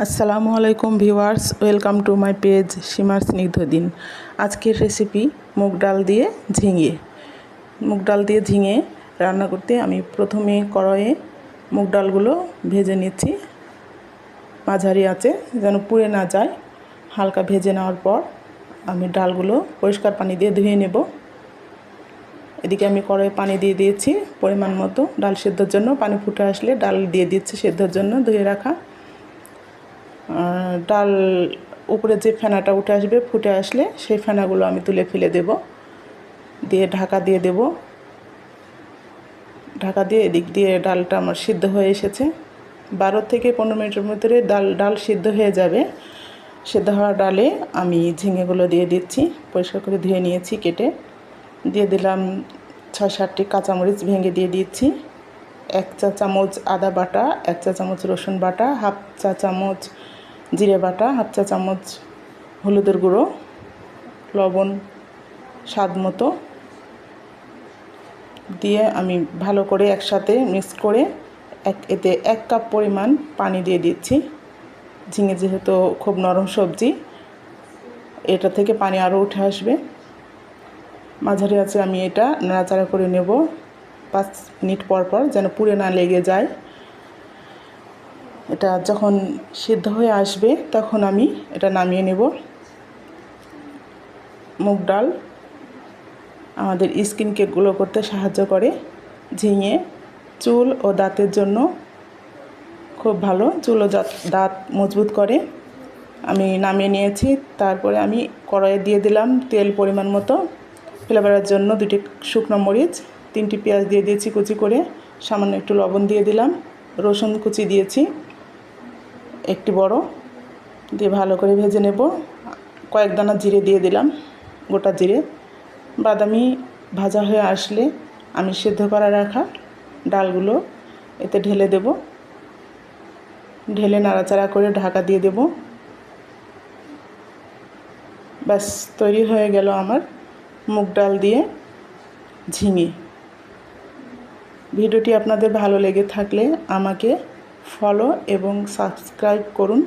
আসসালামু আলাইকুম viewers, welcome to my page সীমার স্নিগ্ধ দিন। আজকের রেসিপি মুগ ডাল দিয়ে ঝিঙে। মুগ ডাল দিয়ে ঝিঙে রান্না করতে আমি প্রথমে কড়াইয়ে মুগ ডালগুলো ভেজে নিচ্ছি মাঝারি আঁচে, যেন পুড়ে না যায়। হালকা ভেজে নেওয়ার পর আমি ডালগুলো পরিষ্কার পানি দিয়ে ধুয়ে নেব। এদিকে আমি কড়াইয়ে পানি দিয়ে দিয়েছি পরিমাণ মতো ডাল সেদ্ধর জন্য। পানি ফুটে আসলে ডাল দিয়ে দিচ্ছি সেদ্ধর জন্য ধুয়ে রাখা। ডাল উপরে যে ফেনাটা উঠে আসবে, ফুটে আসলে সেই ফেনাগুলো আমি তুলে ফেলে দেব, দিয়ে ঢাকা দিয়ে দেব। ঢাকা দিয়ে এদিক দিয়ে ডালটা আমার সিদ্ধ হয়ে এসেছে। 12 থেকে 15 মিনিটের ভিতরে ডাল সিদ্ধ হয়ে যাবে। সিদ্ধ হওয়া ডালে আমি ঝিঙেগুলো দিয়ে দিচ্ছি, পরিষ্কার করে ধুয়ে নিয়েছি কেটে। দিয়ে দিলাম 6-7টি কাঁচামরিচ ভেঙে দিয়ে দিচ্ছি, 1 চা চামচ আদা বাটা, 1 চা চামচ রসুন বাটা, হাফ চা চামচ জিরে বাটা, হাফ চা চামচ হলুদের গুঁড়ো, লবণ স্বাদ মতো দিয়ে আমি ভালো করে একসাথে মিক্স করে এতে 1 কাপ পরিমাণ পানি দিয়ে দিচ্ছি। ঝিঙে যেহেতু খুব নরম সবজি, এটা থেকে পানি আরও উঠে আসবে। মাঝারি আঁচে আমি এটা নাড়াচাড়া করে নেব 5 মিনিট পর পর, যেন পুড়ে না লেগে যায়। এটা যখন সিদ্ধ হয়ে আসবে তখন আমি এটা নামিয়ে নেব। মুগ ডাল আমাদের স্কিন কেয়ারগুলো করতে সাহায্য করে। ঝিঙে চুল ও দাঁতের জন্য খুব ভালো, চুল ও দাঁত মজবুত করে। আমি নামিয়ে নিয়েছি। তারপরে আমি কড়াইয়ে দিয়ে দিলাম তেল পরিমাণ মতো, ফ্লেভারের জন্য 2টি শুকনো মরিচ, 3টি পেঁয়াজ দিয়ে দিয়েছি কুচি করে, সামান্য একটু লবণ দিয়ে দিলাম, রসুন কুচি দিয়েছি 1টি বড়, দিয়ে ভালো করে ভেজে নেব। কয়েক দানা জিরে দিয়ে দিলাম, গোটা জিরে। বাদামি ভাজা হয়ে আসলে আমি সিদ্ধ করা রাখা ডালগুলো এতে ঢেলে দেব, ঢেলে নাড়াচাড়া করে ঢাকা দিয়ে দেব। ব্যাস, তৈরি হয়ে গেল আমার মুগ ডাল দিয়ে ঝিঙে। ভিডিওটি আপনাদের ভালো লেগে থাকলে আমাকে ফলো এবং সাবস্ক্রাইব করুন।